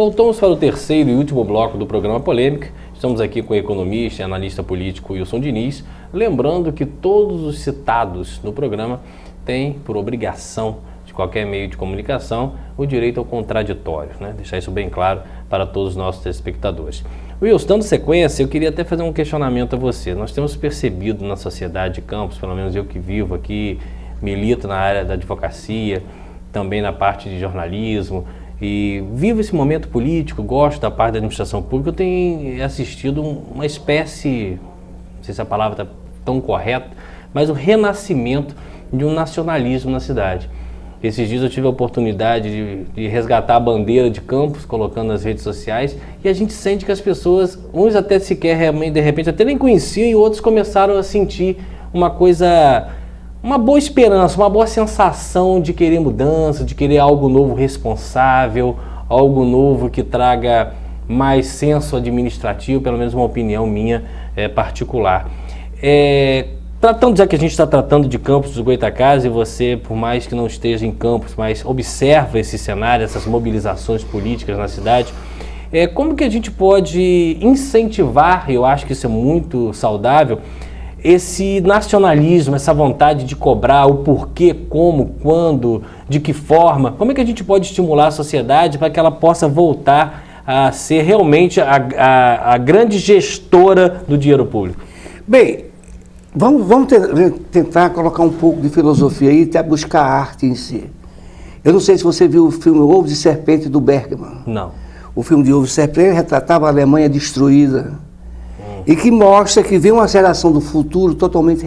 Voltamos para o terceiro e último bloco do programa Polêmica. Estamos aqui com o economista e analista político Wilson Diniz, lembrando que todos os citados no programa têm por obrigação de qualquer meio de comunicação o direito ao contraditório, né? Deixar isso bem claro para todos os nossos telespectadores. Wilson, dando sequência, eu queria até fazer um questionamento a você. Nós temos percebido na sociedade de Campos, pelo menos eu que vivo aqui, milito na área da advocacia, também na parte de jornalismo, e vivo esse momento político, gosto da parte da administração pública, eu tenho assistido uma espécie, não sei se a palavra está tão correta, mas o renascimento de um nacionalismo na cidade. Esses dias eu tive a oportunidade de resgatar a bandeira de Campos, colocando nas redes sociais, e a gente sente que as pessoas, uns até sequer realmente, de repente, até nem conheciam, e outros começaram a sentir uma coisa, uma boa esperança, uma boa sensação de querer mudança, de querer algo novo responsável, algo novo que traga mais senso administrativo, pelo menos uma opinião minha particular. Tratando, já que a gente está tratando de Campos dos Goytacazes, e você, por mais que não esteja em Campos, mas observa esse cenário, essas mobilizações políticas na cidade, como que a gente pode incentivar, eu acho que isso é muito saudável, esse nacionalismo, essa vontade de cobrar o porquê, como, quando, de que forma, como é que a gente pode estimular a sociedade para que ela possa voltar a ser realmente a grande gestora do dinheiro público? Bem, vamos tentar colocar um pouco de filosofia aí e até buscar a arte em si. Eu não sei se você viu o filme Ovo de Serpente do Bergman. Não. O filme de Ovo de Serpente retratava a Alemanha destruída e que mostra que vem uma geração do futuro totalmente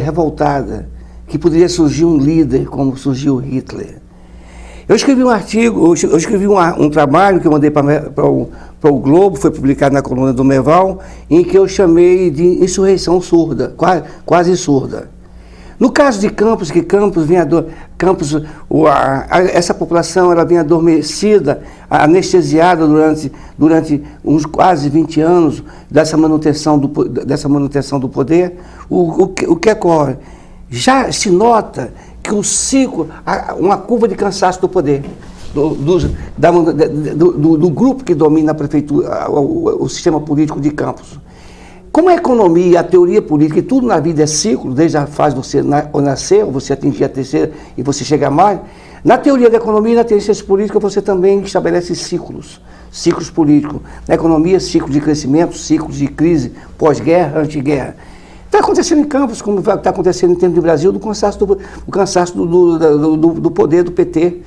revoltada, que poderia surgir um líder como surgiu Hitler. Eu escrevi um artigo, eu escrevi um trabalho que eu mandei para o Globo, foi publicado na coluna do Merval, em que eu chamei de insurreição surda, quase surda. No caso de Campos, que essa população ela vinha adormecida, anestesiada durante uns quase 20 anos dessa manutenção do poder, o que ocorre? Já se nota que o ciclo, uma curva de cansaço do poder, do grupo que domina a prefeitura, o sistema político de Campos. Como a economia, a teoria política e tudo na vida é ciclo, desde a fase de você nascer, você atingir a terceira e você chegar mais, na teoria da economia e na teoria política você também estabelece ciclos políticos. Na economia, ciclos de crescimento, ciclos de crise, pós-guerra, anti-guerra. Está acontecendo em Campos, como está acontecendo em termos do Brasil, do cansaço do poder do PT.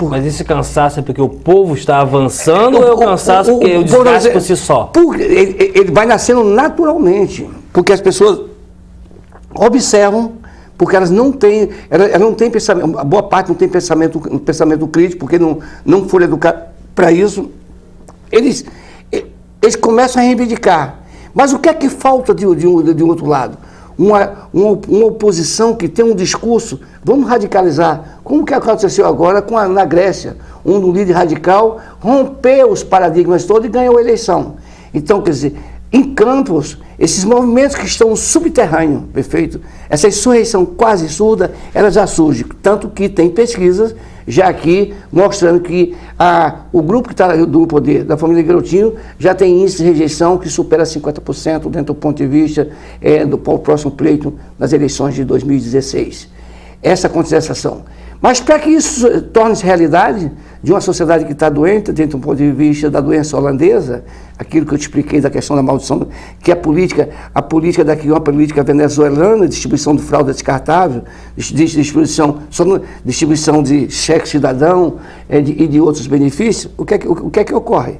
Mas esse cansaço é porque o povo está avançando ou é o cansaço porque é o desgaste por si só? Ele vai nascendo naturalmente, porque as pessoas observam, porque elas não têm pensamento, a boa parte não tem pensamento crítico, porque não foram educados para isso. Eles começam a reivindicar. Mas o que é que falta de um outro lado? Uma oposição que tem um discurso, vamos radicalizar, como que aconteceu agora na Grécia, um líder radical rompeu os paradigmas todos e ganhou a eleição. Então, quer dizer, em Campos, esses movimentos que estão subterrâneos, perfeito? Essa insurreição quase surda, ela já surge, tanto que tem pesquisas já aqui mostrando que o grupo que está do poder, da família Garotinho, já tem índice de rejeição que supera 50% dentro do ponto de vista do próximo pleito nas eleições de 2016. Essa contestação. Mas para que isso torne-se realidade de uma sociedade que está doente, dentro do ponto de vista da doença holandesa, aquilo que eu te expliquei da questão da maldição, que a política daqui é uma política venezuelana, distribuição de fralda descartável, distribuição de cheque cidadão e de outros benefícios, o que é que ocorre?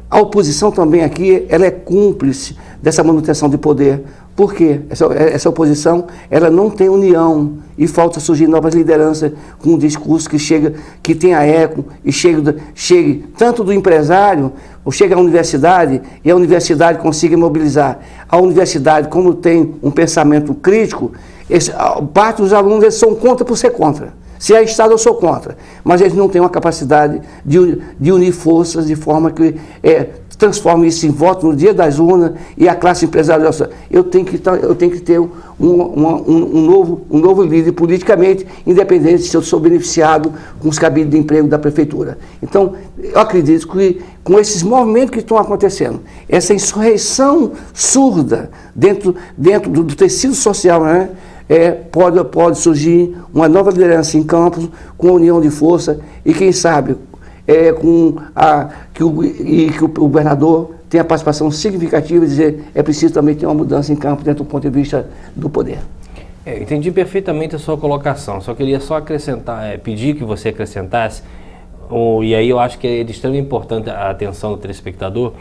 A oposição também aqui, ela é cúmplice dessa manutenção de poder. Por quê? Essa oposição, ela não tem união e falta surgir novas lideranças com um discurso que tenha eco e chegue tanto do empresário, ou chegue à universidade e a universidade consiga mobilizar. A universidade, como tem um pensamento crítico, parte dos alunos eles são contra por ser contra. Se é Estado, eu sou contra. Mas eles não têm uma capacidade de unir forças de forma que transforme isso em voto no dia das urnas e a classe empresarial. Eu tenho que ter um novo líder politicamente, independente se eu sou beneficiado com os cabidos de emprego da prefeitura. Então, eu acredito que com esses movimentos que estão acontecendo, essa insurreição surda dentro do tecido social, né? Pode surgir uma nova liderança em Campos, com a união de força e, quem sabe, que o governador tenha participação significativa e dizer é preciso também ter uma mudança em Campos dentro do ponto de vista do poder. Entendi perfeitamente a sua colocação, só queria acrescentar, pedir que você acrescentasse, e aí eu acho que é de extrema importância a atenção do telespectador.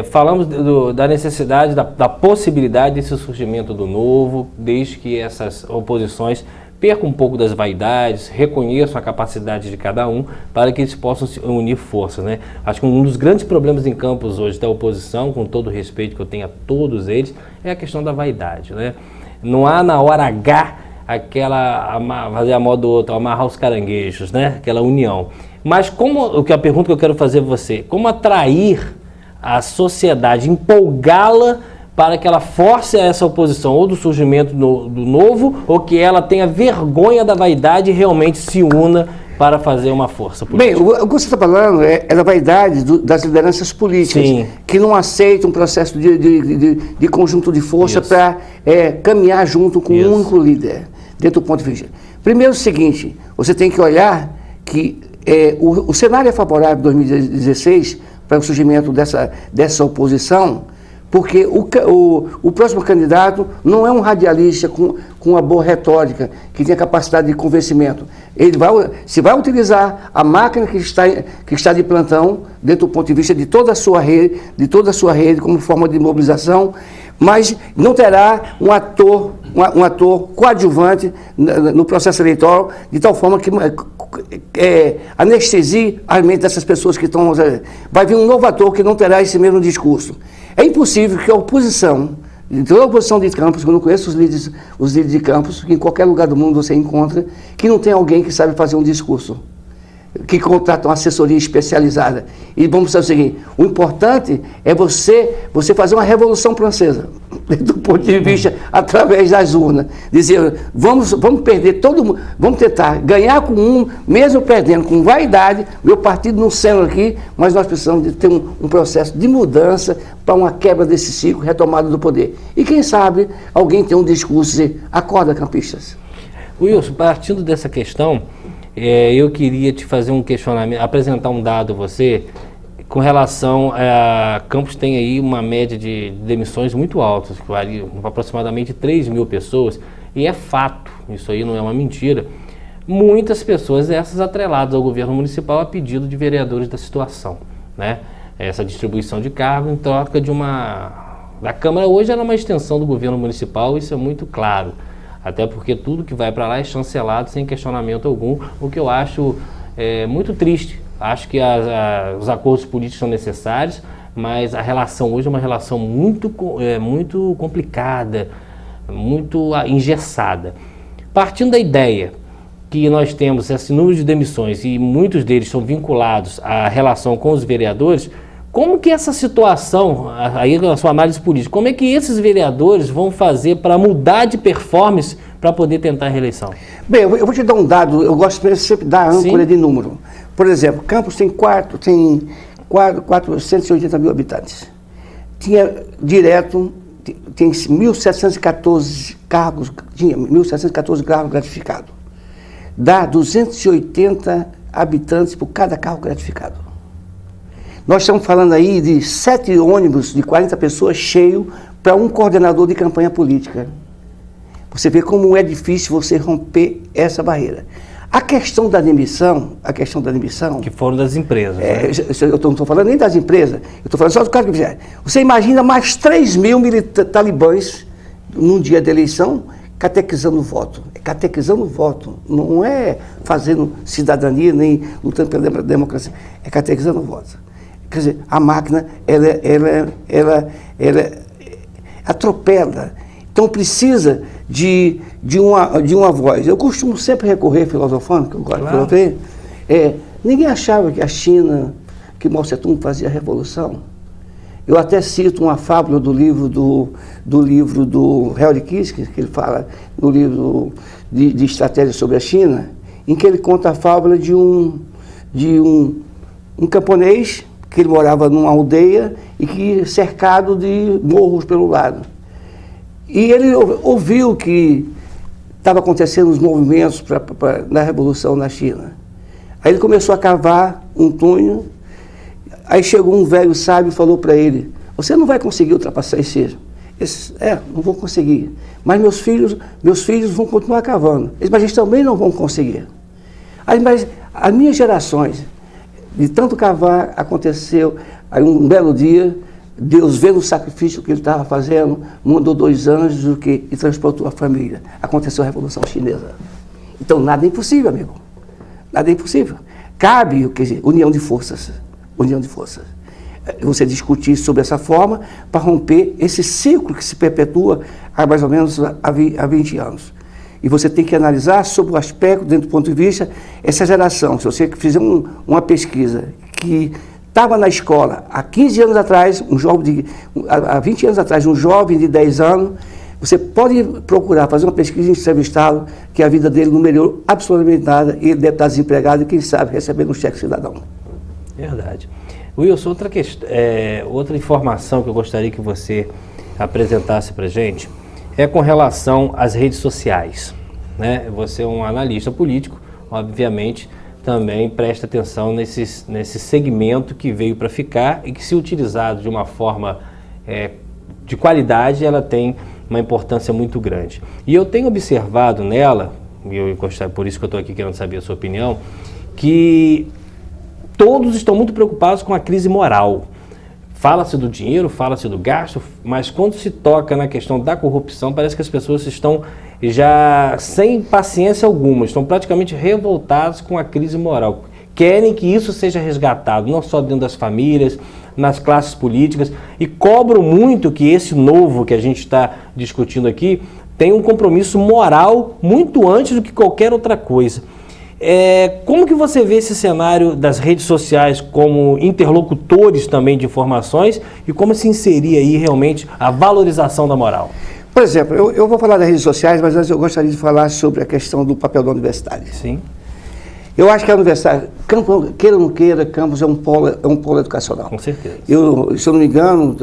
Falamos da necessidade, da possibilidade desse surgimento do novo, desde que essas oposições percam um pouco das vaidades, reconheçam a capacidade de cada um para que eles possam se unir forças, né? Acho que um dos grandes problemas em Campos hoje da oposição, com todo o respeito que eu tenho a todos eles, é a questão da vaidade, né? Não há na hora H fazer a moda do outro, amarrar os caranguejos, né? Aquela união. Mas a pergunta que eu quero fazer a você, como atrair a sociedade, empolgá-la para que ela force essa oposição ou do surgimento do novo, ou que ela tenha vergonha da vaidade e realmente se una para fazer uma força política? Bem, o que você está falando é da vaidade das lideranças políticas, sim, que não aceitam um processo de conjunto de força para caminhar junto com um único líder, dentro do ponto de vista. Primeiro, o seguinte, você tem que olhar que o cenário é favorável em 2016 para o surgimento dessa oposição, porque o próximo candidato não é um radialista com uma boa retórica, que tem a capacidade de convencimento. Ele vai utilizar a máquina que está de plantão, dentro do ponto de vista de toda a sua rede como forma de mobilização, mas não terá um ator coadjuvante no processo eleitoral, de tal forma que anestesie a mente dessas pessoas que estão... Vai vir um novo ator que não terá esse mesmo discurso. É impossível que a oposição, toda a oposição de Campos, que eu não conheço os líderes de Campos, que em qualquer lugar do mundo você encontra, que não tem alguém que sabe fazer um discurso, que contrata uma assessoria especializada. E vamos dizer o seguinte, o importante é você fazer uma revolução francesa, do ponto de vista, através das urnas. Dizer, vamos perder todo mundo, vamos tentar ganhar com um, mesmo perdendo com vaidade, meu partido não sendo aqui, mas nós precisamos de ter um processo de mudança para uma quebra desse ciclo, retomada do poder. E quem sabe, alguém tem um discurso, dizer, acorda, campistas. Wilson, partindo dessa questão, eu queria te fazer um questionamento, apresentar um dado a você, com relação a Campos tem aí uma média de demissões muito altas, que varia aproximadamente 3 mil pessoas, e é fato, isso aí não é uma mentira, muitas pessoas essas atreladas ao governo municipal a pedido de vereadores da situação, né? Essa distribuição de cargo em troca da Câmara hoje era uma extensão do governo municipal, isso é muito claro, até porque tudo que vai para lá é chancelado sem questionamento algum, o que eu acho muito triste. Acho que os acordos políticos são necessários, mas a relação hoje é uma relação muito complicada, muito engessada. Partindo da ideia que nós temos esse número de demissões e muitos deles são vinculados à relação com os vereadores, como que essa situação, aí na sua análise política, como é que esses vereadores vão fazer para mudar de performance para poder tentar a reeleição? Bem, eu vou te dar um dado, eu gosto sempre de dar âncora de número. Por exemplo, Campos tem 480 mil habitantes. Tinha direto, tem 1.714 cargos, tinha 1.714 cargos gratificados. Dá 280 habitantes por cada cargo gratificado. Nós estamos falando aí de 7 ônibus de 40 pessoas cheios para um coordenador de campanha política. Você vê como é difícil você romper essa barreira. A questão da demissão... Que foram das empresas. Eu não estou falando nem das empresas, eu estou falando só do caso que fizeram. Você imagina mais 3 mil talibãs num dia de eleição catequizando o voto. Catequizando o voto, não é fazendo cidadania nem lutando pela democracia, é catequizando o voto. Quer dizer, a máquina, ela atropela. Então precisa de uma voz. Eu costumo sempre recorrer, filosofando, que eu gosto de filosofia. Ninguém achava que a China, que Mao Tse Tung fazia a revolução. Eu até cito uma fábula do livro do Henry Kissinger, que ele fala no livro de estratégia sobre a China, em que ele conta a fábula de um camponês que ele morava numa aldeia e que cercado de morros pelo lado. E ele ouviu que estava acontecendo os movimentos na Revolução na China. Aí ele começou a cavar um túnel, aí chegou um velho sábio e falou para ele: você não vai conseguir ultrapassar esse não vou conseguir, mas meus filhos vão continuar cavando. Mas eles também não vão conseguir. Aí, mas as minhas gerações, de tanto cavar, aconteceu, aí um belo dia, Deus, vendo o sacrifício que ele estava fazendo, mandou 2 anjos e transportou a família. Aconteceu a Revolução Chinesa. Então nada é impossível, amigo. Nada é impossível. Cabe, quer dizer, união de forças. União de forças. Você discutir sobre essa forma para romper esse ciclo que se perpetua há mais ou menos há 20 anos. E você tem que analisar sobre o aspecto, dentro do ponto de vista, essa geração. Se você fizer uma pesquisa que estava na escola há 15 anos atrás, há 20 anos atrás, um jovem de 10 anos, você pode procurar fazer uma pesquisa e entrevistá-lo, que a vida dele não melhorou absolutamente nada, e ele deve estar desempregado e, quem sabe, recebendo um cheque cidadão. Verdade. Wilson, outra informação que eu gostaria que você apresentasse para a gente é com relação às redes sociais, né? Você é um analista político, obviamente, também presta atenção nesse segmento que veio para ficar e que, se utilizado de uma forma de qualidade, ela tem uma importância muito grande. E eu tenho observado nela, e por isso que eu estou aqui querendo saber a sua opinião, que todos estão muito preocupados com a crise moral. Fala-se do dinheiro, fala-se do gasto, mas quando se toca na questão da corrupção, parece que as pessoas estão já sem paciência alguma, estão praticamente revoltadas com a crise moral. Querem que isso seja resgatado, não só dentro das famílias, nas classes políticas, e cobram muito que esse novo que a gente está discutindo aqui tenha um compromisso moral muito antes do que qualquer outra coisa. Como que você vê esse cenário das redes sociais como interlocutores também de informações e como se inserir aí realmente a valorização da moral? Por exemplo, eu vou falar das redes sociais, mas antes eu gostaria de falar sobre a questão do papel da universidade. Sim. Eu acho que a universidade, queira ou não queira, campus é um polo educacional. Com certeza. Se eu não me engano,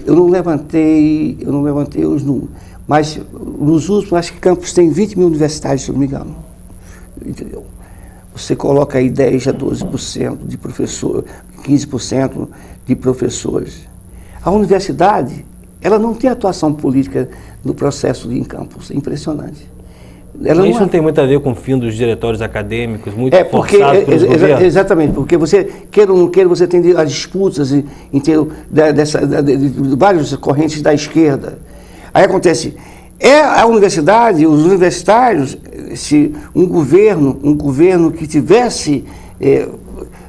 eu não levantei os números, mas nos últimos, acho que campus tem 20 mil universidades, se eu não me engano. Entendeu? Você coloca aí 10% a 12% de professores, 15% de professores. A universidade, ela não tem atuação política no processo de campus, é impressionante. Isso não tem muito a ver com o fim dos diretórios acadêmicos, muito forçado pelos governos? Exatamente, porque você, queira ou não queira, você tem as disputas de várias correntes da esquerda. Aí acontece, a universidade, os universitários, se um governo que tivesse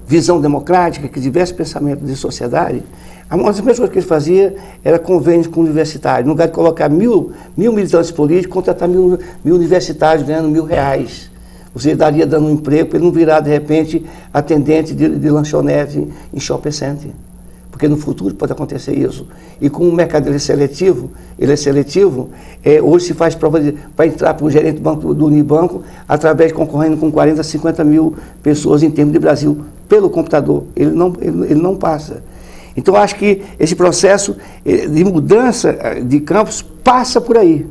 visão democrática, que tivesse pensamento de sociedade, uma das primeiras coisas que ele fazia era convênios com universitários. No lugar de colocar mil militantes políticos, contratar mil universitários ganhando R$1.000. Você daria dando um emprego para ele não virar, de repente, atendente de lanchonete em shopping center. Porque no futuro pode acontecer isso. E como o mercado ele é seletivo, hoje se faz prova para entrar para o gerente do Unibanco, através de concorrendo com 40, 50 mil pessoas em termos de Brasil, pelo computador. Ele não passa. Então, eu acho que esse processo de mudança de campus passa por aí.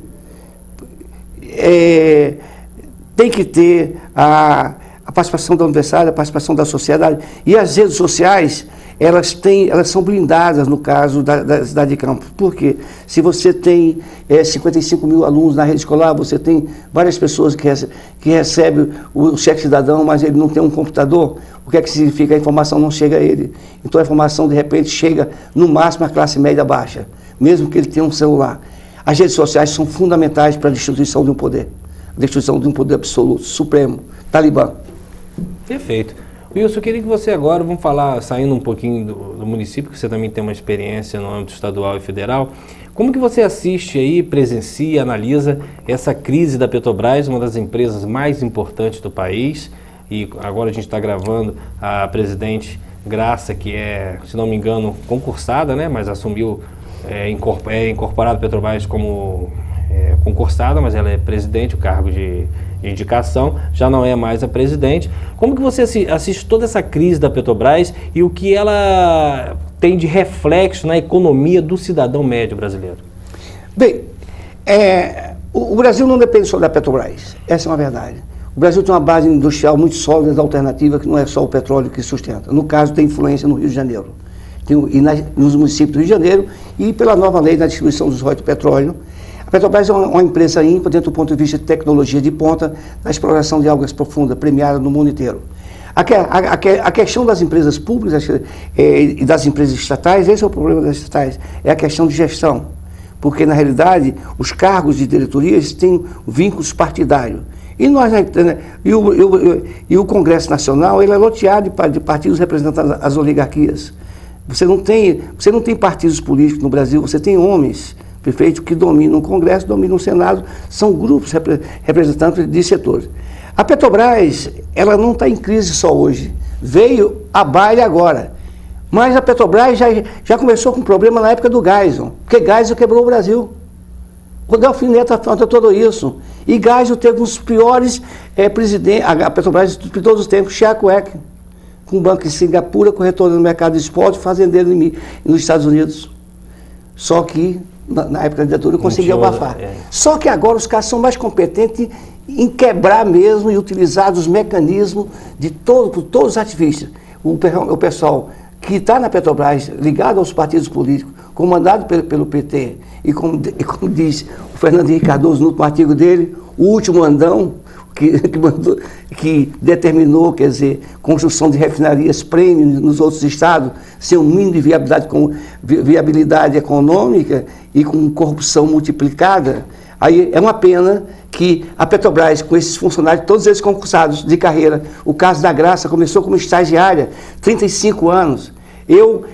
Tem que ter a participação da universidade, a participação da sociedade. E as redes sociais, elas são blindadas no caso da cidade de Campos. Por quê? Se você tem 55 mil alunos na rede escolar, você tem várias pessoas que recebem o cheque cidadão, mas ele não tem um computador. O que é que significa? A informação não chega a ele. Então a informação, de repente, chega no máximo à classe média baixa, mesmo que ele tenha um celular. As redes sociais são fundamentais para a destituição de um poder. A destituição de um poder absoluto, supremo, Talibã. Perfeito. Wilson, eu queria que você agora, vamos falar, saindo um pouquinho do município, que você também tem uma experiência no âmbito estadual e federal, como que você assiste aí, presencia, analisa essa crise da Petrobras, uma das empresas mais importantes do país, e agora a gente está gravando, a presidente Graça, que é, se não me engano, concursada, né? Mas assumiu, incorporada a Petrobras como concursada, mas ela é presidente, o cargo de indicação, já não é mais a presidente. Como que você assiste toda essa crise da Petrobras e o que ela tem de reflexo na economia do cidadão médio brasileiro? Bem, o Brasil não depende só da Petrobras, essa é uma verdade. O Brasil tem uma base industrial muito sólida, alternativa, que não é só o petróleo que sustenta. No caso, tem influência no Rio de Janeiro, nos municípios do Rio de Janeiro e pela nova lei da distribuição dos royalties do petróleo. A Petrobras é uma empresa ímpar dentro do ponto de vista de tecnologia de ponta da exploração de águas profundas, premiada no mundo inteiro. A questão das empresas públicas e das empresas estatais, esse é o problema das estatais, é a questão de gestão. Porque, na realidade, os cargos de diretorias têm vínculos partidários. E o Congresso Nacional ele é loteado de partidos representando as oligarquias. Você não tem partidos políticos no Brasil, você tem homens, prefeitos, que dominam o Congresso, dominam o Senado, são grupos representantes de setores. A Petrobras, ela não está em crise só hoje, veio a baile agora. Mas a Petrobras já começou com problema na época do Geisel, porque Geisel quebrou o Brasil. O Delfim Neto afronta tudo isso. E Geisel teve um dos piores presidentes, a Petrobras de todos os tempos, Chiaco Eck, com um banco em Singapura, corretor no mercado de esporte, fazendeiro nos Estados Unidos. Só que, na época da ditadura, conseguiu abafar. Só que agora os caras são mais competentes em quebrar mesmo e utilizar os mecanismos por todos os ativistas. O pessoal que está na Petrobras, ligado aos partidos políticos, comandado pelo PT, e como diz o Fernando Henrique Cardoso no último artigo dele, o último andão que determinou, quer dizer, construção de refinarias prêmio nos outros estados, sem um mínimo de viabilidade econômica e com corrupção multiplicada. Aí é uma pena que a Petrobras, com esses funcionários, todos eles concursados de carreira, o caso da Graça começou como estagiária, 35 anos. Eu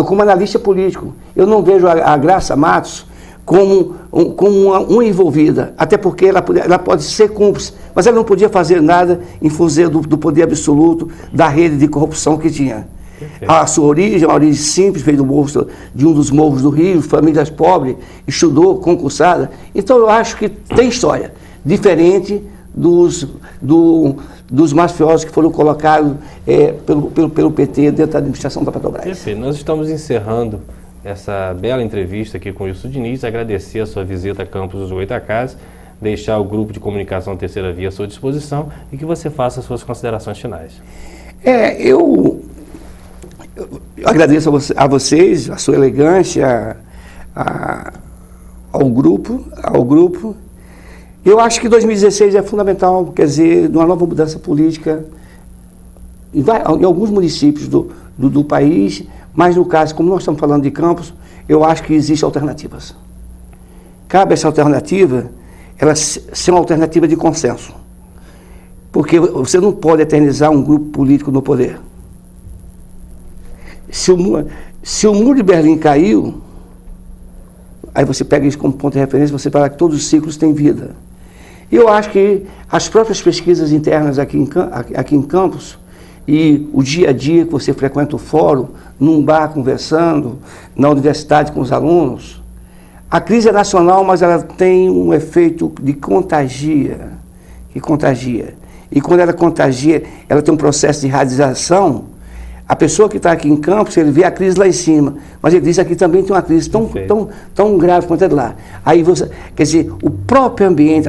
como analista político, eu não vejo a Graça Matos como uma envolvida, até porque ela pode ser cúmplice, mas ela não podia fazer nada em função do poder absoluto da rede de corrupção que tinha. Perfeito. A sua origem, uma origem simples, veio de um dos morros do Rio, famílias pobres, estudou, concursada. Então eu acho que tem história, diferente dos mafiosos que foram colocados pelo PT dentro da administração da Petrobras. Perfeito. Nós estamos encerrando essa bela entrevista aqui com o Wilson Diniz, agradecer a sua visita a Campos dos Goytacazes, deixar o grupo de comunicação Terceira Via à sua disposição e que você faça as suas considerações finais. Eu agradeço a vocês, a sua elegância, ao grupo. Eu acho que 2016 é fundamental, quer dizer, de uma nova mudança política em alguns municípios do país, mas no caso, como nós estamos falando de Campos, eu acho que existem alternativas. Cabe essa alternativa, ela ser uma alternativa de consenso. Porque você não pode eternizar um grupo político no poder. Se o muro de Berlim caiu, aí você pega isso como ponto de referência, você fala que todos os ciclos têm vida. E eu acho que as próprias pesquisas internas aqui em Campos e o dia a dia que você frequenta o fórum, num bar conversando, na universidade com os alunos, a crise é nacional, mas ela tem um efeito de contagia, que contagia. E quando ela contagia, ela tem um processo de radiação. A pessoa que está aqui em Campos, ele vê a crise lá em cima, mas ele diz que aqui também tem uma crise tão grave quanto a de lá. Aí você, quer dizer, o próprio ambiente,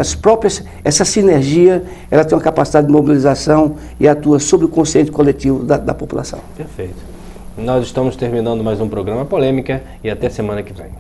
essa sinergia, ela tem uma capacidade de mobilização e atua sobre o consciente coletivo da população. Perfeito. Nós estamos terminando mais um programa Polêmica e até semana que vem.